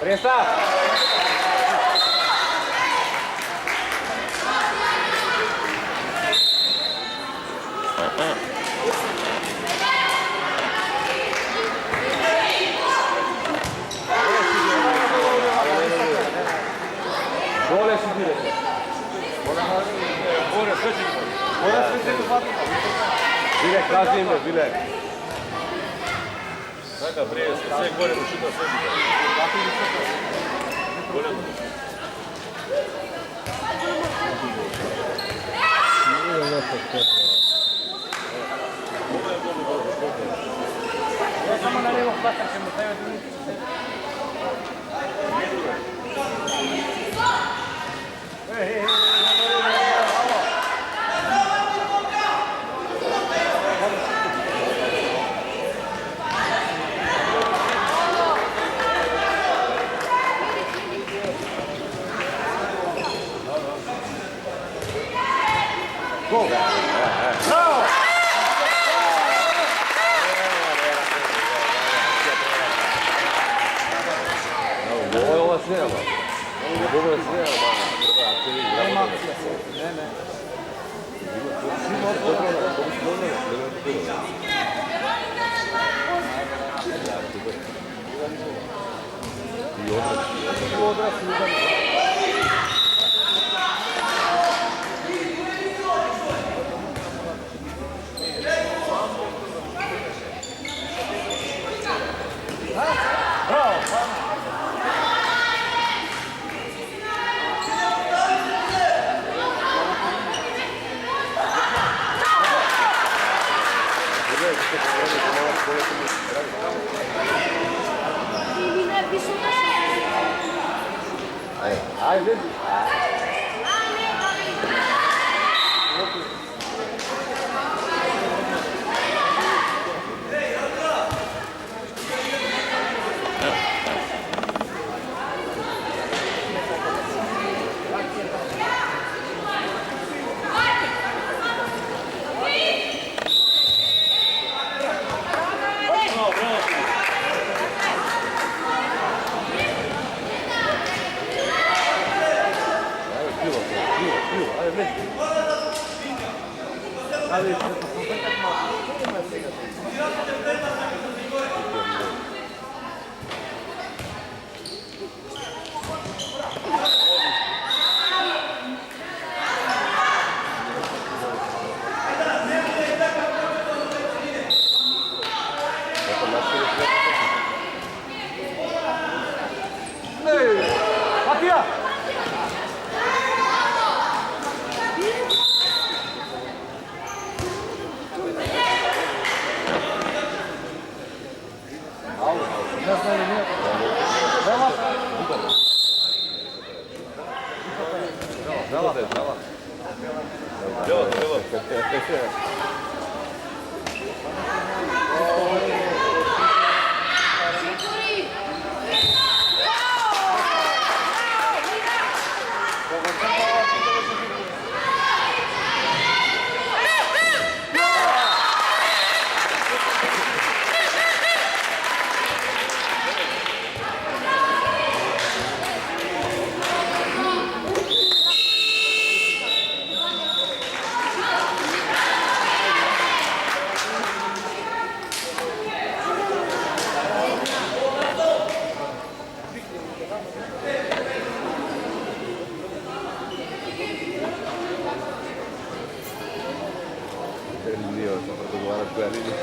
Presta! Gole si direte. Ora sve fatto. Bilek, Kazimir, Bilek. Sada prije sve gore učita sve. Gore. Samo na lijevo hvata ćemo staviti. Ovo vas nema. Ovo vas nema. Prva akcija igramo. Ne, ne. Ajde. Matija! Dio, sto per guardare quelli lì.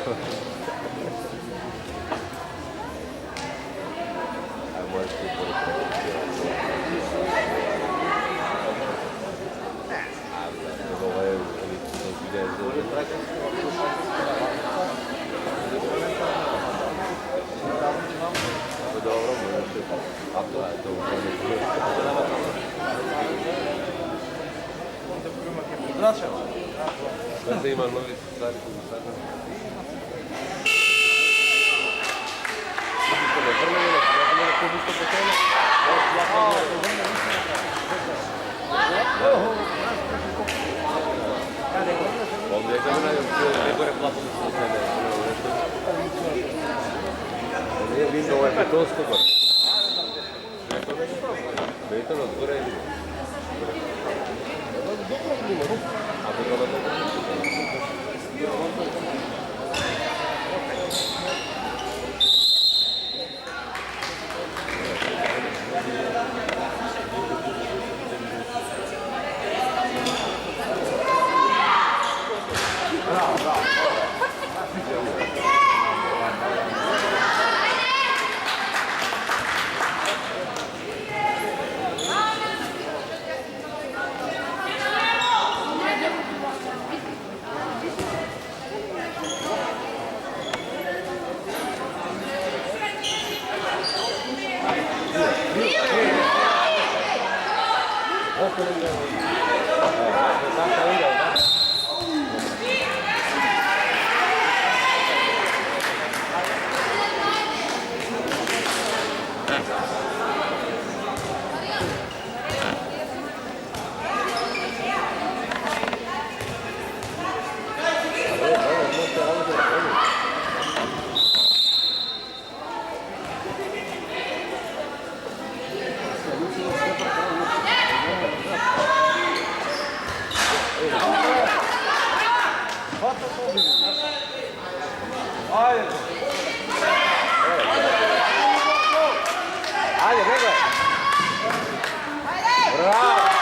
Kada ima novi stvari koji sada... Ovdje je kada neko reklamu da se ne nije vidio ovaj betonsko bar. Beton od gore ili... Ako to da 닦는 데는 닦는 데는 아니, 내가. 브라보.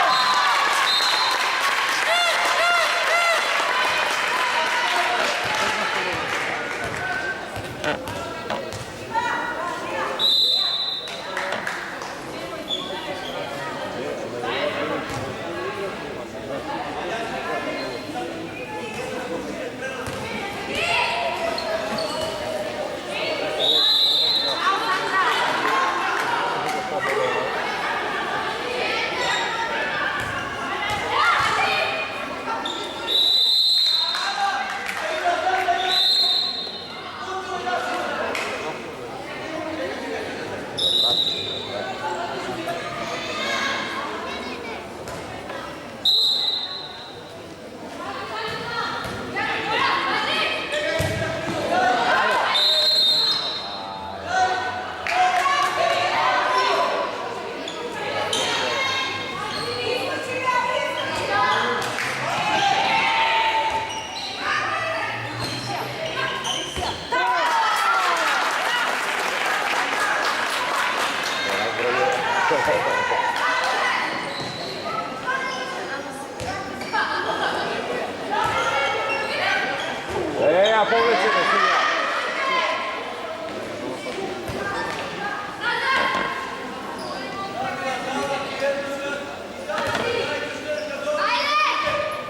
야, 볼을 치네, 승이야.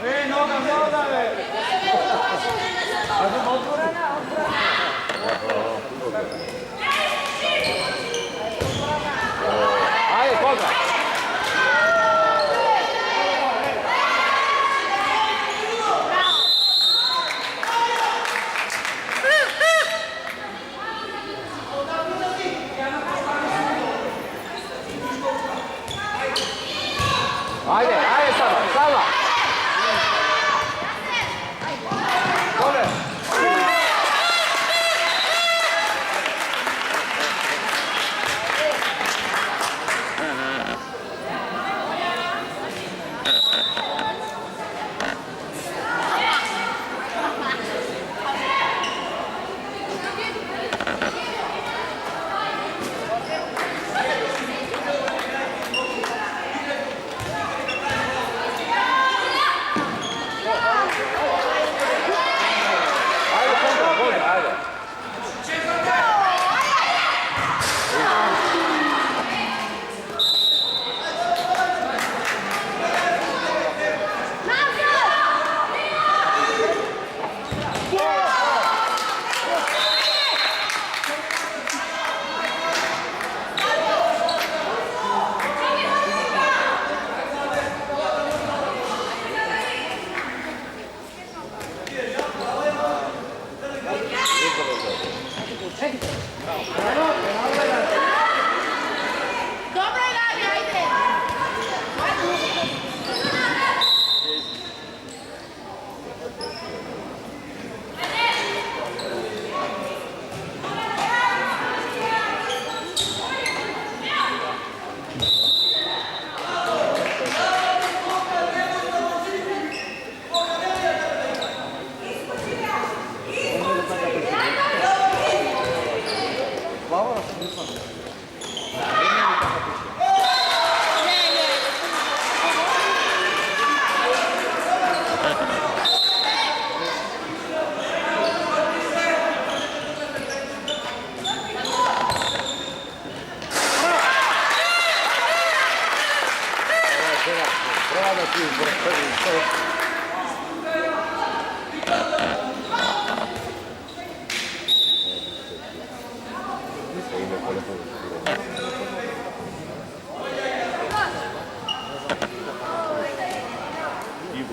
에이, 너가 뭐하네. 아주 못 보라나, 못 보라나. 아예, 거가. 아예 싸워. 그래.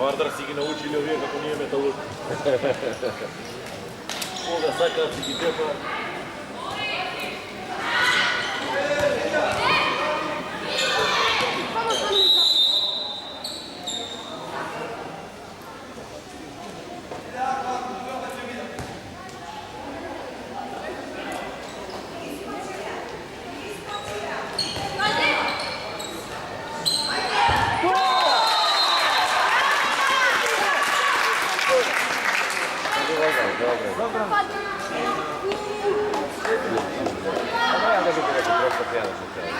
Vardar si ги научили овие како ние металурзи. Кога сакаат си ги тепа. Ja da bi ti rekao prosto pijano slučajno.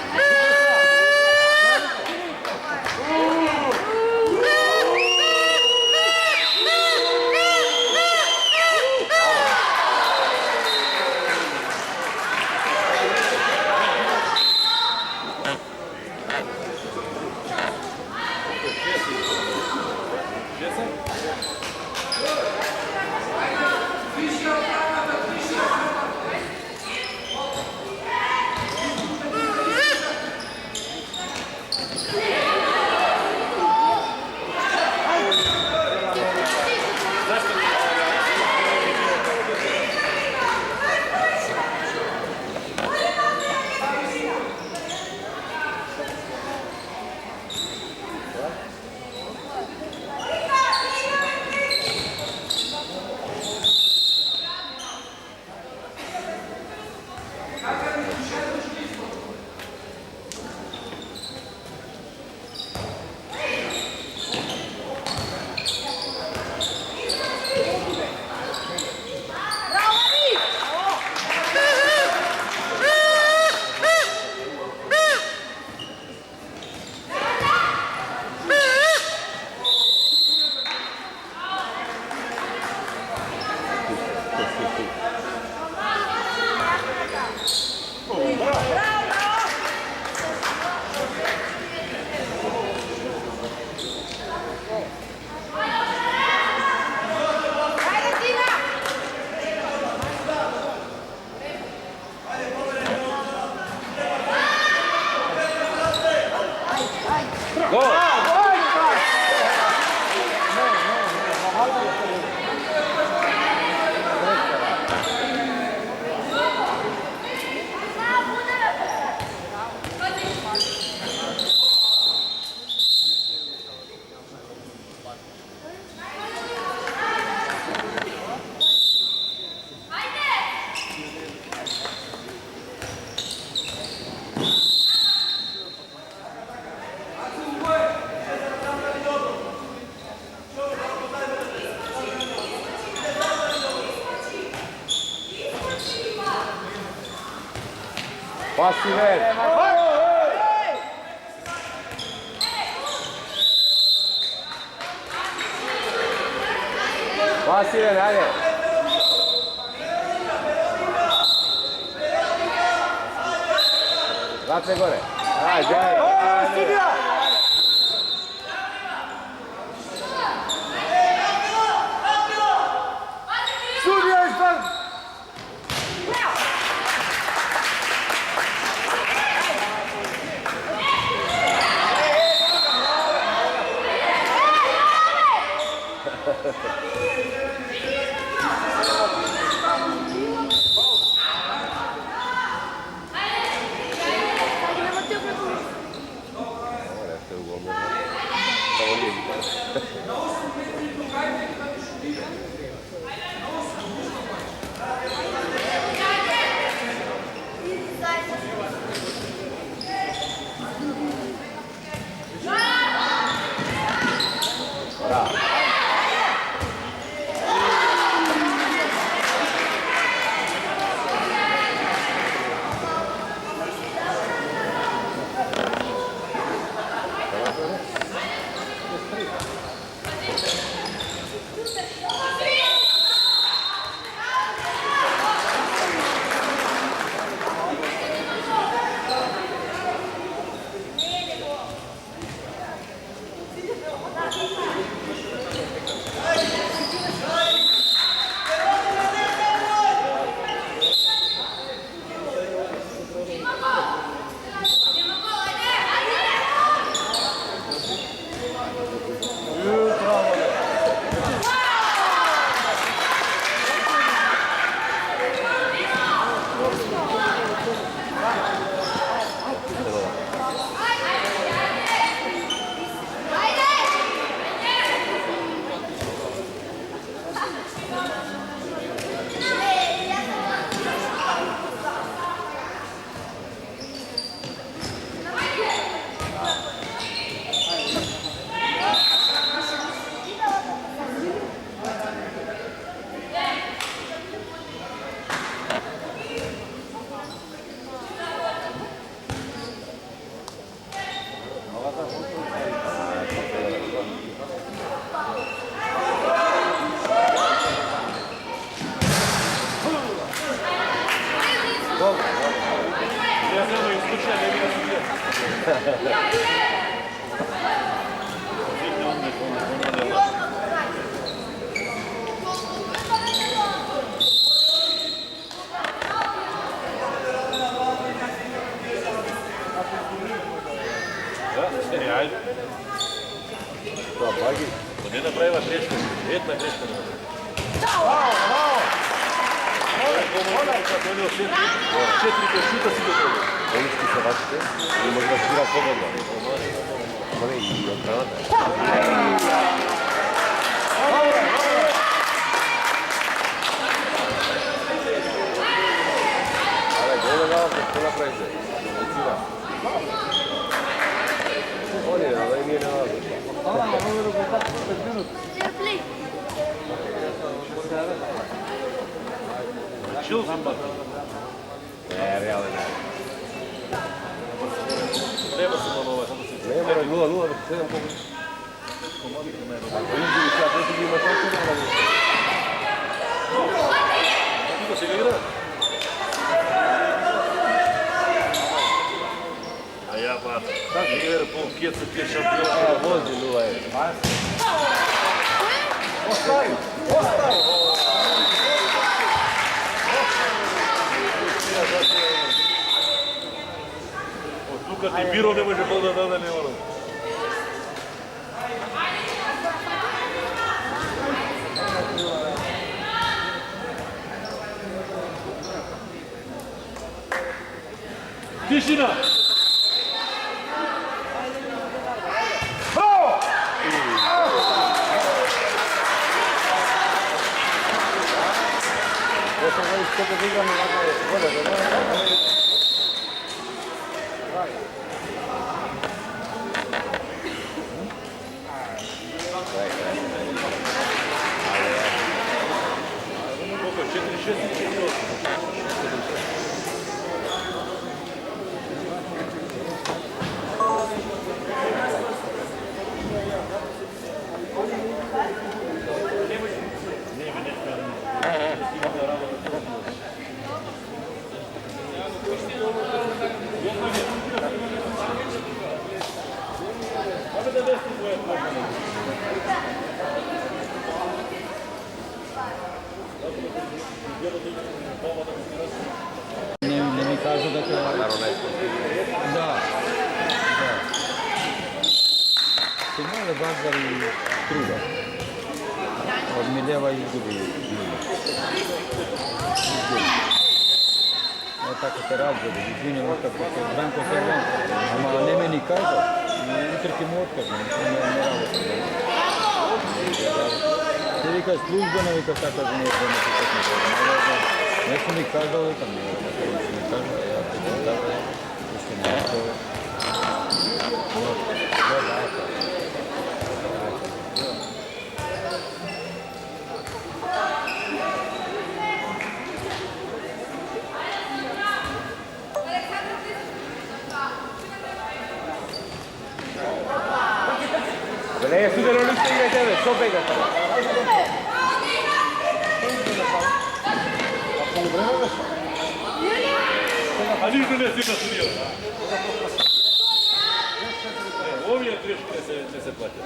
Pasiver! Pasiver, ajde! Vrate gore! Ajde, ajde! Sudija izvan! Я samo isključujem, ne bi da su bio. Vidite, on ne laže. Da, ajde. Da, Bagi. To ne napravila greška, jedna greška ne napravila. Donio 4 šuta si dobro. Olički se vašite i možda svira slobodno. Mane i od granata. Ale, gdje je gledao, što napravite? Licira. On je, ali nije nalazio. Čil sam pa. Ne, realno ne. Treba se malo samo se... Ne mora 0-0 dok 7 pogleda. Ako izgubiš ja, to ti ima šanse da radi. Kako se ga igra? A ja pa... Igra pol kjeca ti je šampion. Vozi 0-1. Ostaje! Ostaje! Tu kad ti biro ne može bol da dada ne ono. Tišina! Ja sam gledao što kad igram ovako voda, da ne? Koliko? 4-6 ili 4-8? Ne mi kažu da treba... Naravno, najsportivnije. Da. Ti male bazari truda. Od Miljeva izgubi. Ne tako se razgleda, izvinjam otkako se Branko Servan, ama ne meni kazao, utrtim otkaz, ne rado se da. Ti vika službeno, vika šta kaže nije prema se tekne godine, ne su mi kazali, tam nije da se mi kazali, ja se ne kazali, ište ne kazali. To je lako. Da ne sudjelo ništa igra tebe, što pega tamo? A ništa ne si nasudio. Ovdje greške ne se plaća.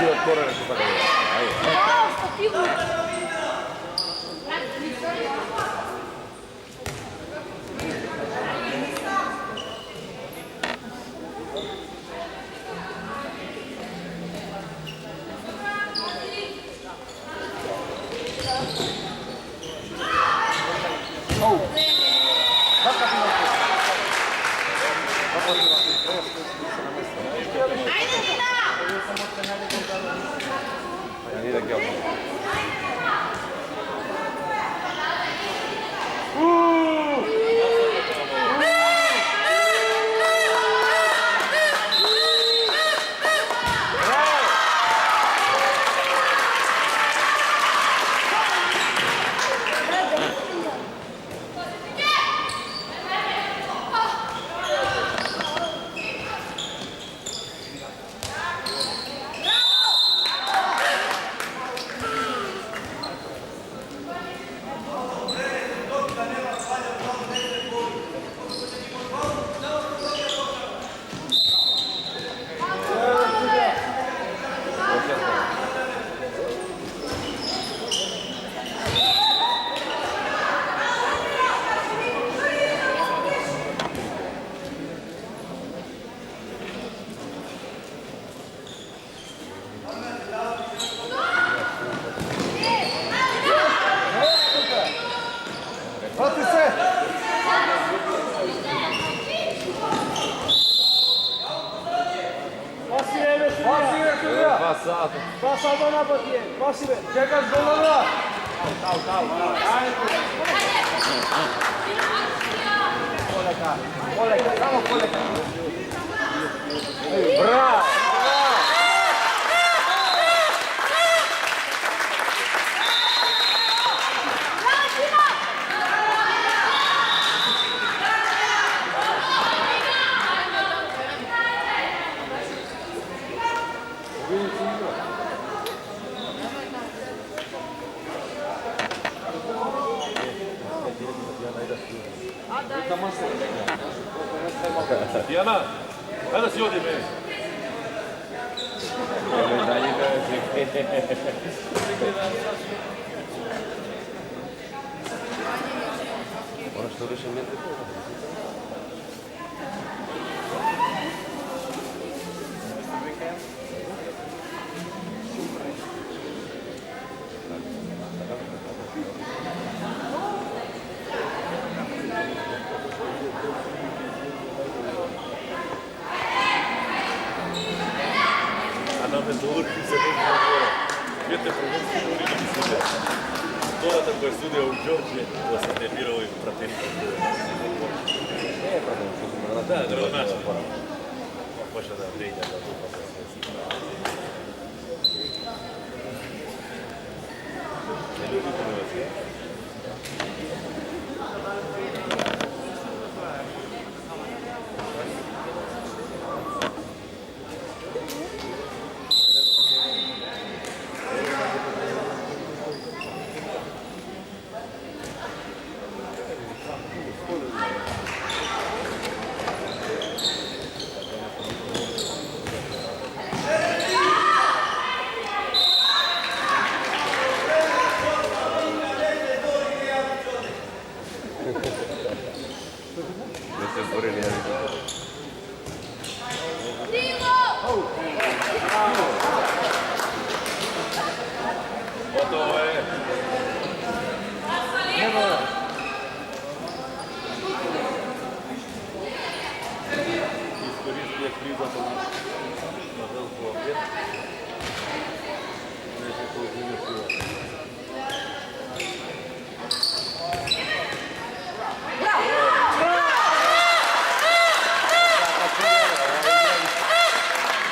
Ti otvorene su tako da. che ho. Passato. Passato na partita, passi bene. Cerca il gol là. Bravo! Diana, hajde da si ovdje meni. Ono što više mi je Nam ne dovrši se neki nagore. Vidite, prvenstvo Urina mi sudija. Doratan koji je sudio u Đorđe, da sam ne birao i pratenika. Da, gradonačelnik. Počeo da vrijeđa da dupa sa sve sima. Ne ljudi Hrvatske. Gotovo je. Iskoristio kriza na velku obje. Neće to uzimati.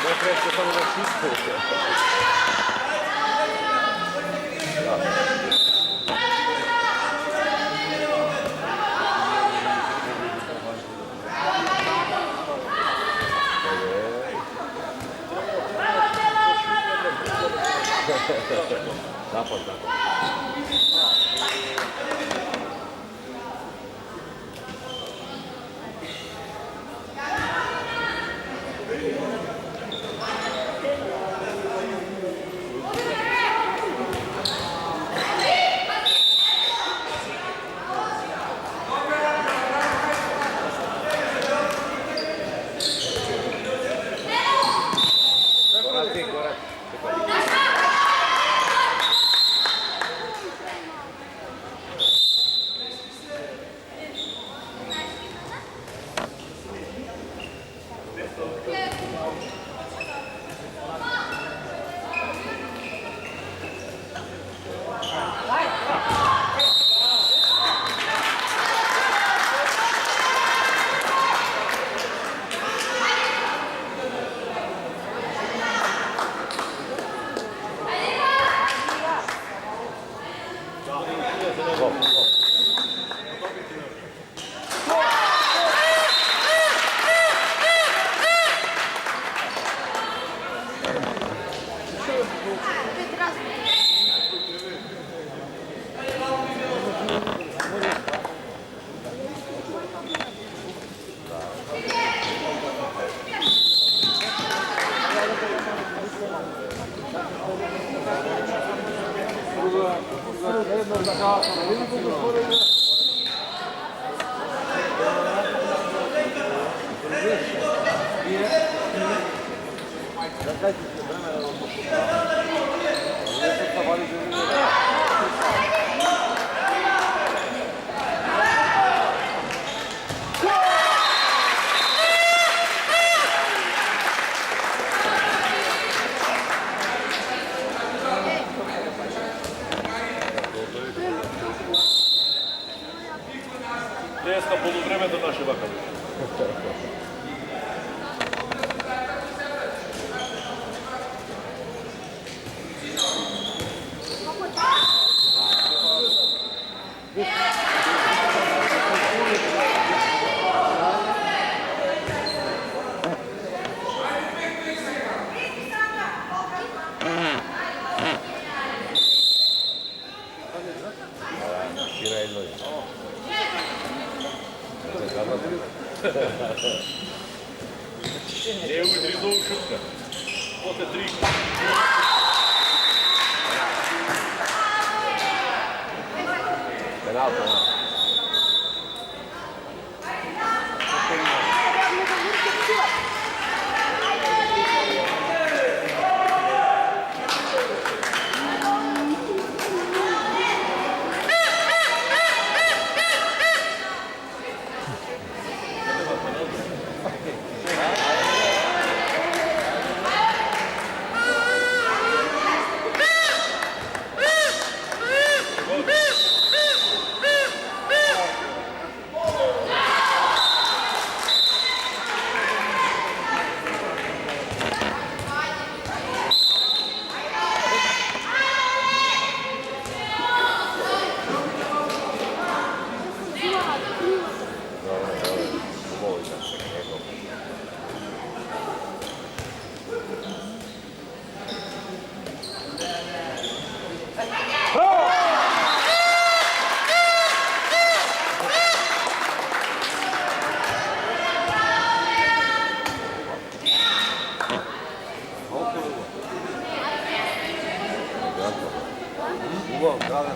Ne kreće samo da čisto. Zapad, zapad. Dneska poluvreme do naše vakave. Не утрезал шутка. Вот и три. Penal, penal. Ulan, bravo.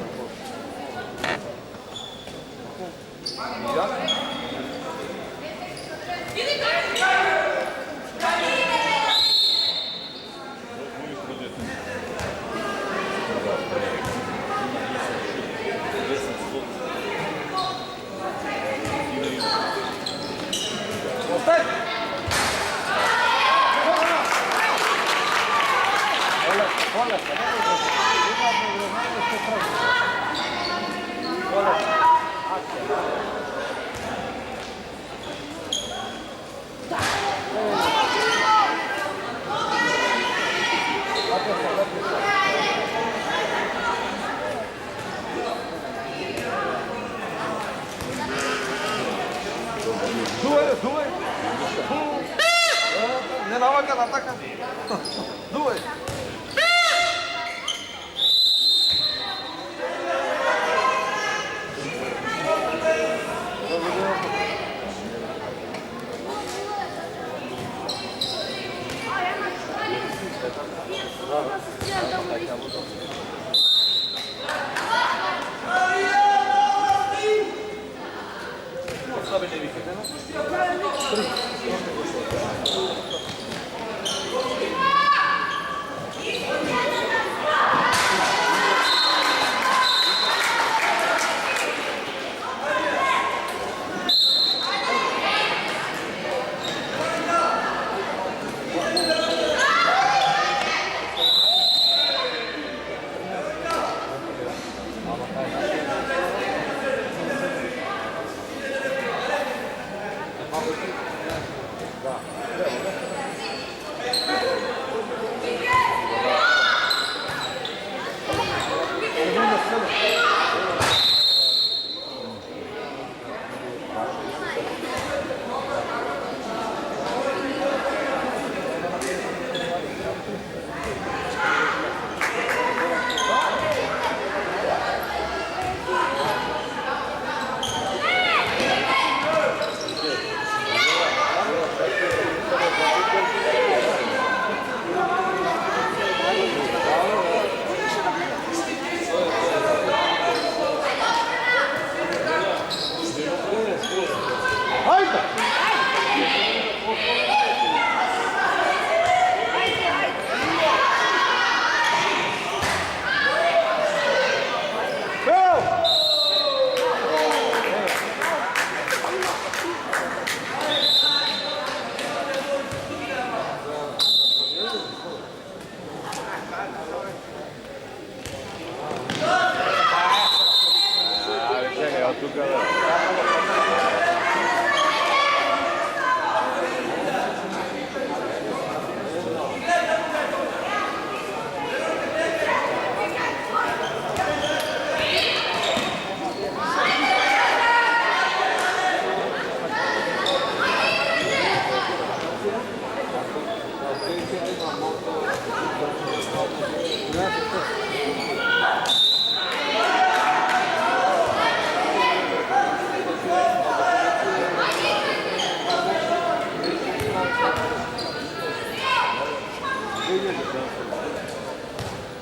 Duas. Не навака на така. Дуй.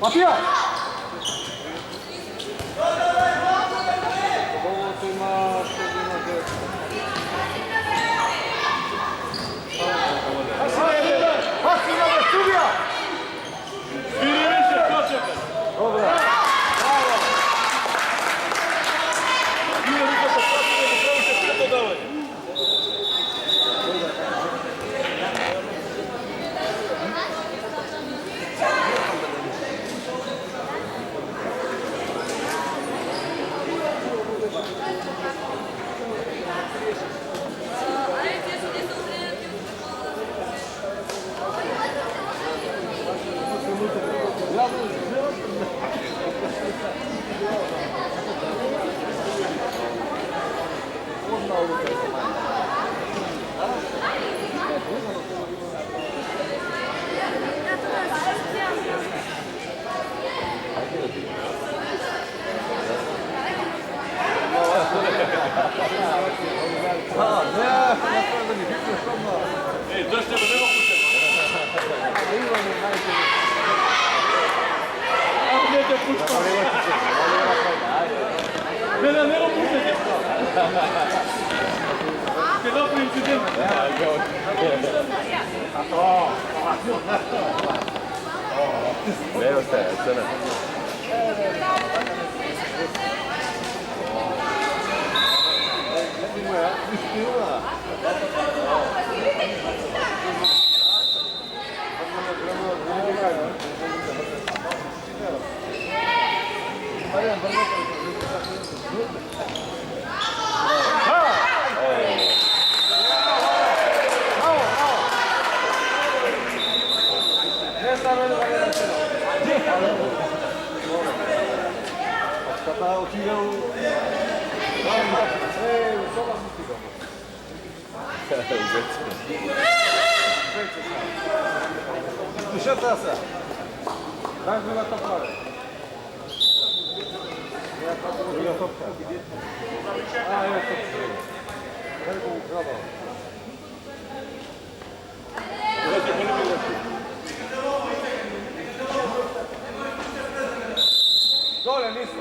Matija! Ovo tu ima što ima Pasina bez studija! Sviri više, ko čeka? Dobro. Nije ruka sa pasine, ne previše predodavanje. Ej, držite me, nema puštati. A ne te puštam. Ne, nema puštati. Kad napravi incident. Ne ostaje, crna. Ще траса. Дай друга топка. Друга топка. А, я топка. Дай го украла. Доле, ниско.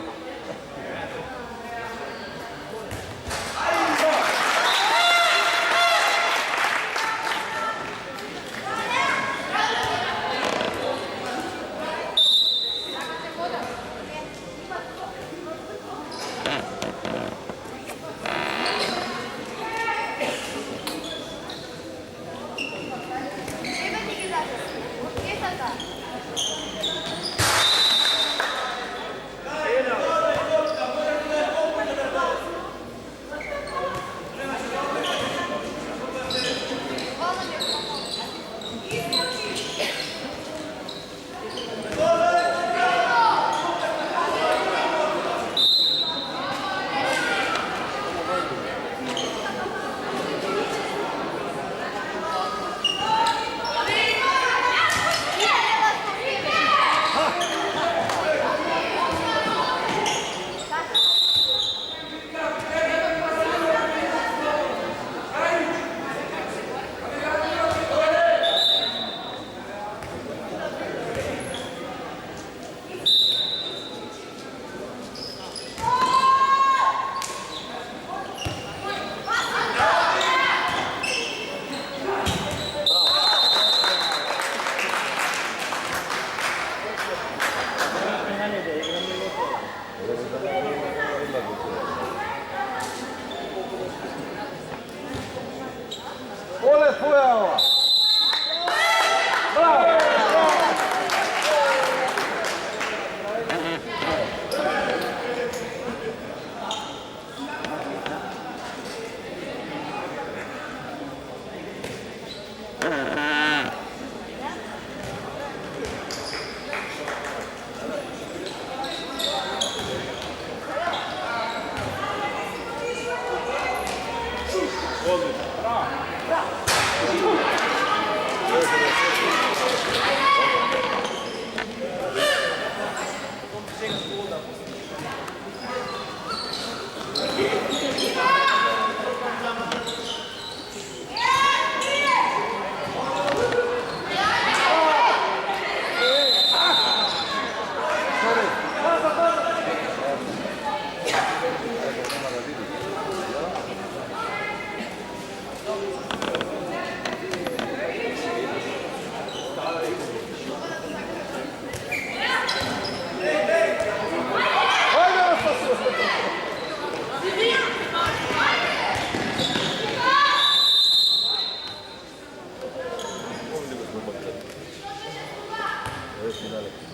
ni daleko.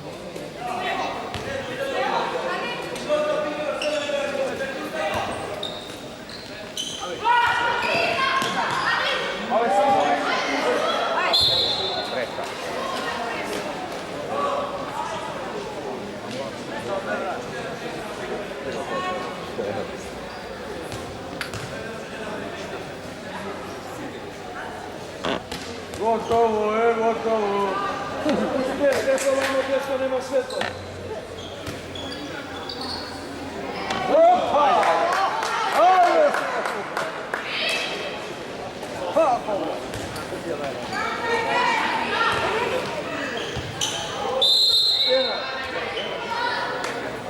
Preka. Gotovo, gotovo. Gdje to vamo, gdje to nema svetla? Opa! Ajde!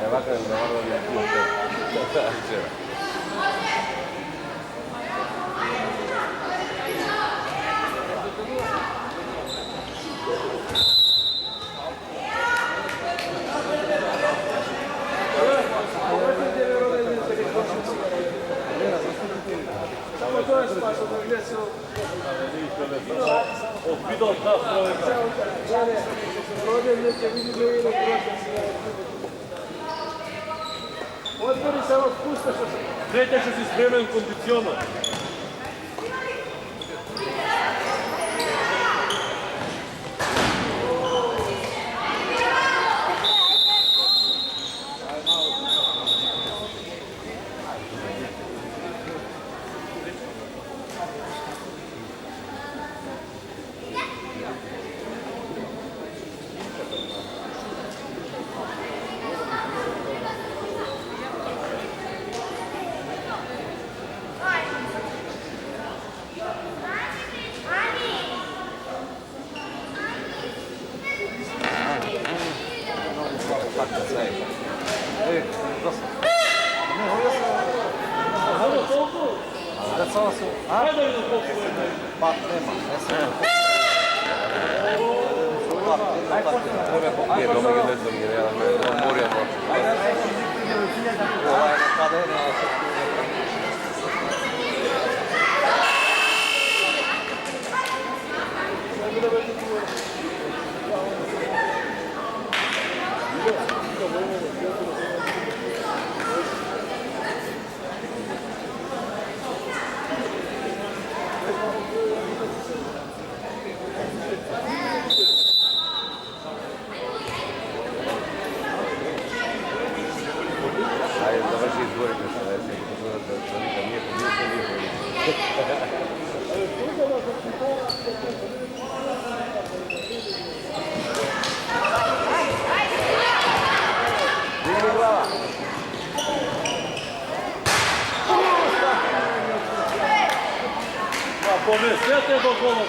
Evo kada je navarno mi je Samo to je spašao, gdje se... Vidio da projekt. Ovdje neće vidjeti da vidim prošle. Otvori samo spusta što se... Sreća što si spreman kondicionar. Nije domogi ne znam jer ja moram Ajde, završi izborite se, ne znam, da nije Digni glava! Pomesete do gola.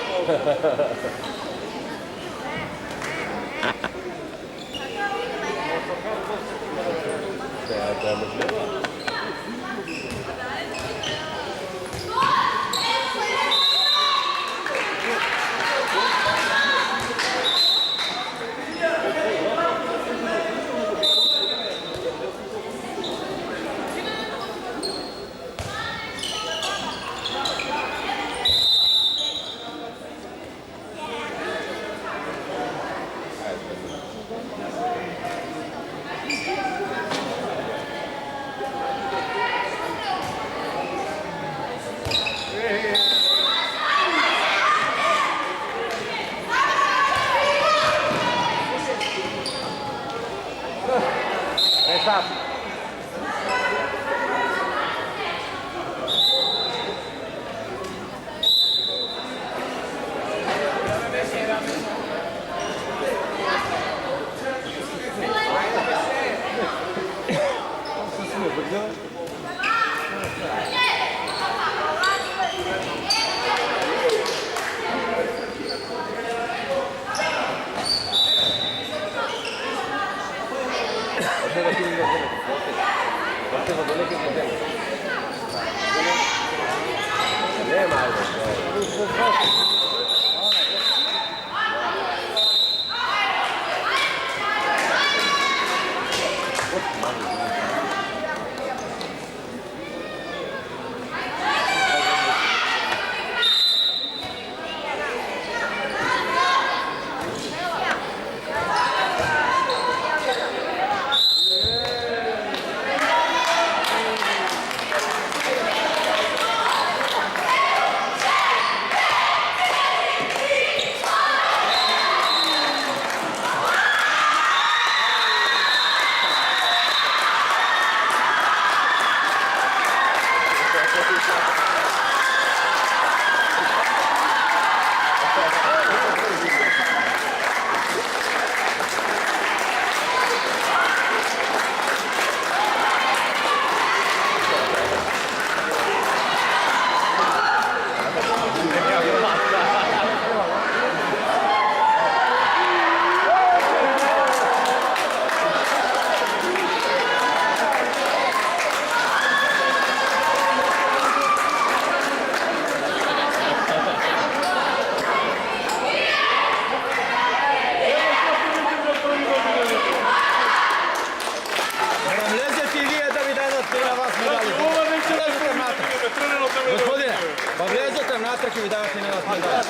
bi davati na vas ne dati.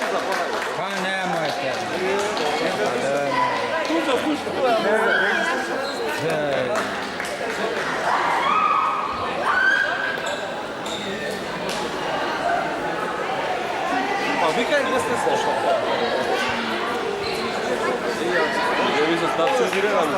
Pa nemojte. Tuđa puška, to ja mogu. Pa vi kaj gdje ste slušali? Ja vi zastavci žirevali.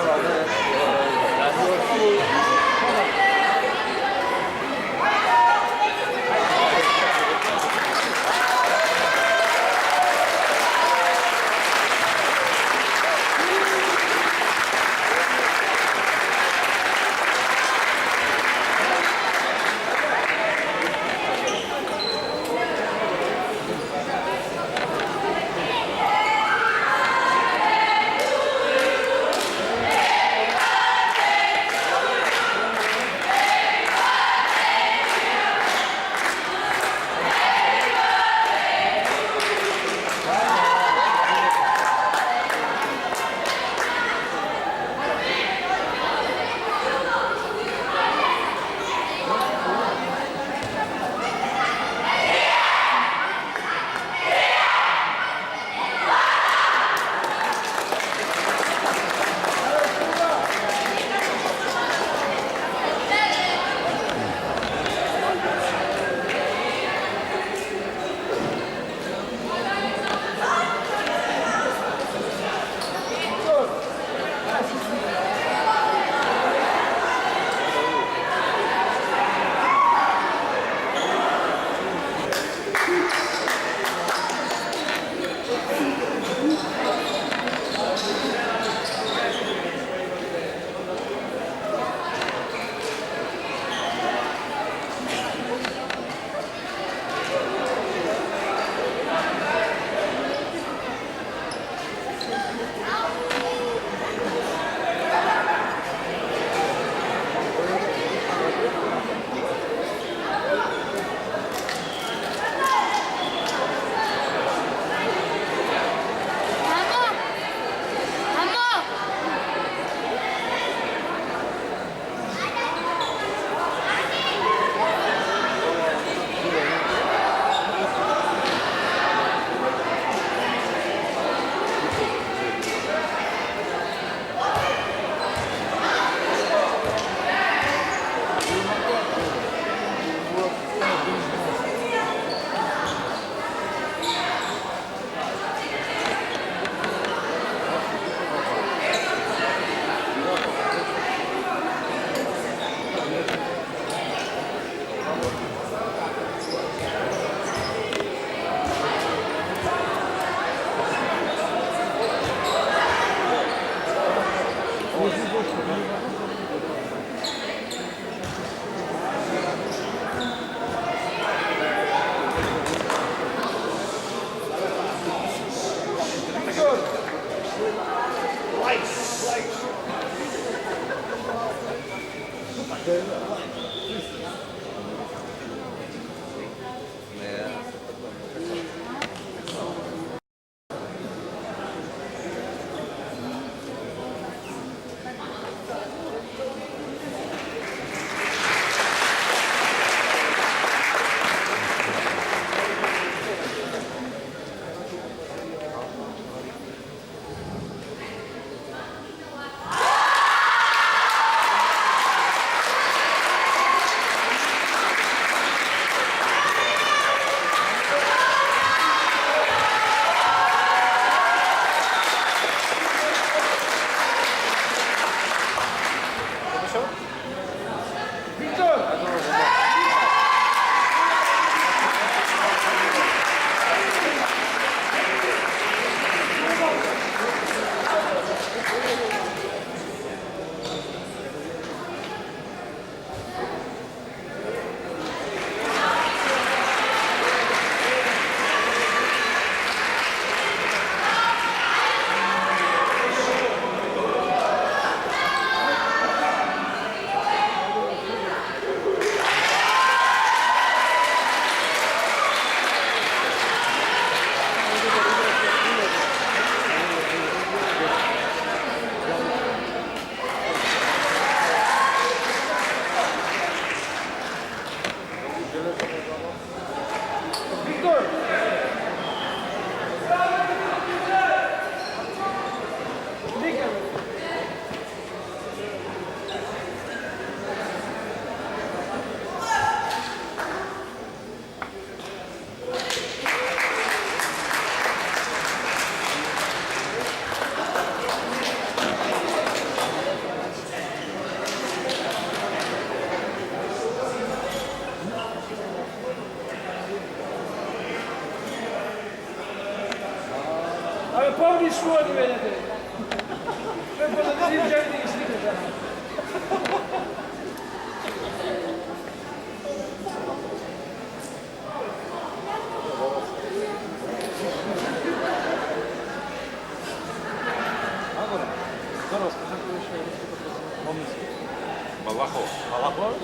Ti suoni, vedete. Per poter dirigere di sinistra. Малахов. Малахов?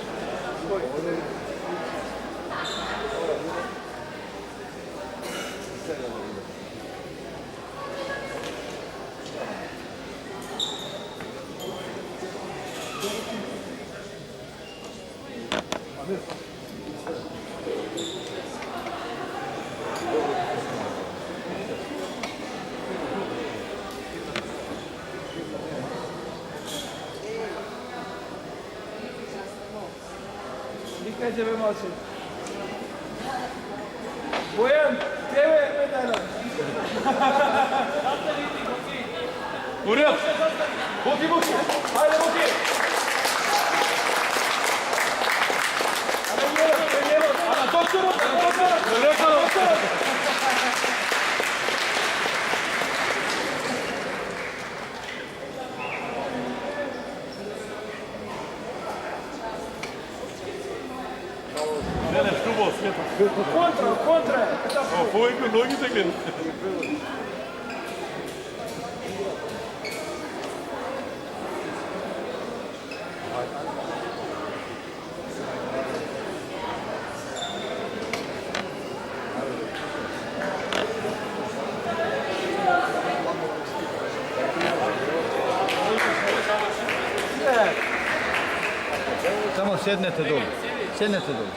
Dikkat edin olsun. Boyan, deve medala. Уряд! Boki boki. Haydi boki. Ana geliyor. Ana doktor. Doktor. Не, штубо, света. Kontra. О, повеќе ноги се гледа. Samo sjednete dole. Sjednete dole,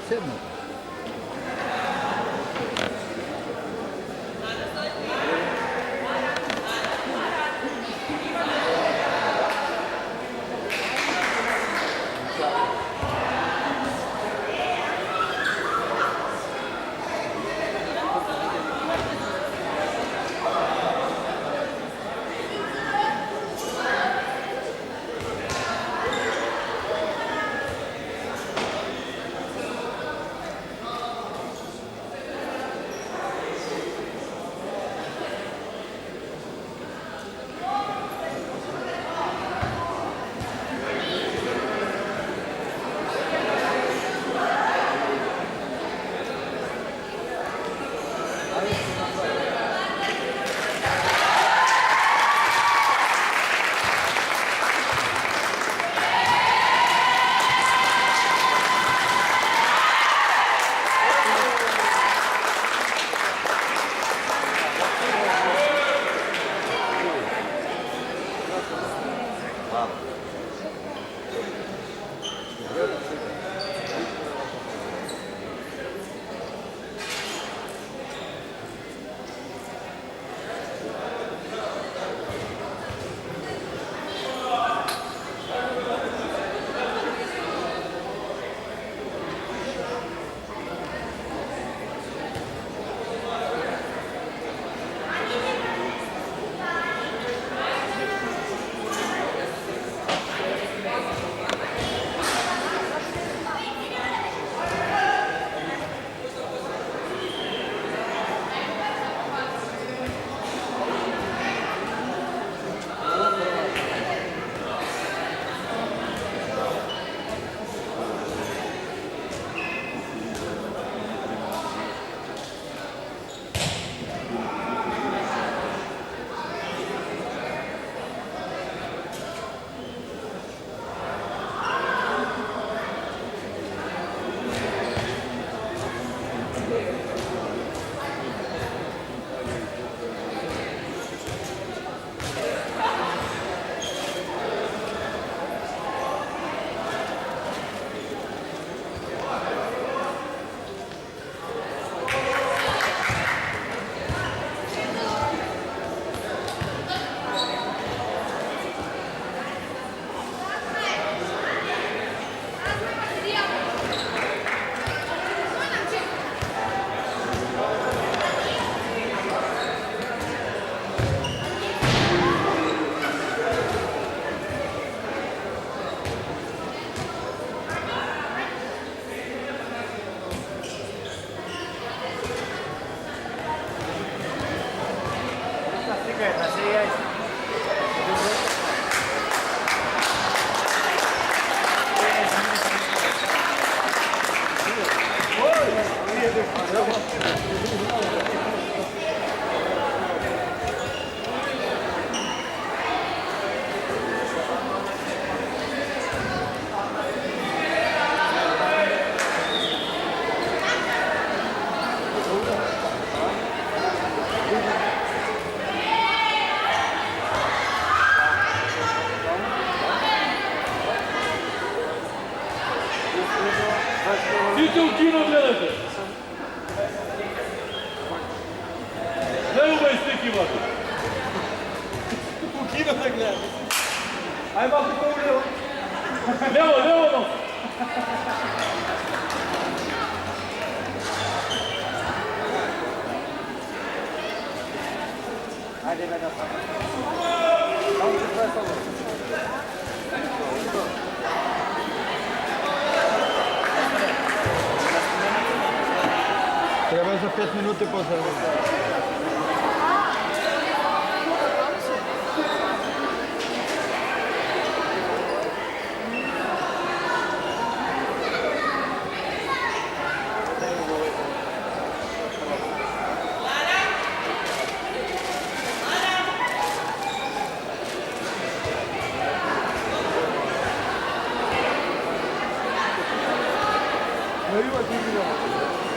sjednete. Idite u kino gledajte. Ne umej stikivati. U kino da gledajte. Ajde malo tako u lijevo. Lijevo nos. Ajde, Venja. Tamo će sve samo. Treba je za 5 minuti posle. Ne ima ti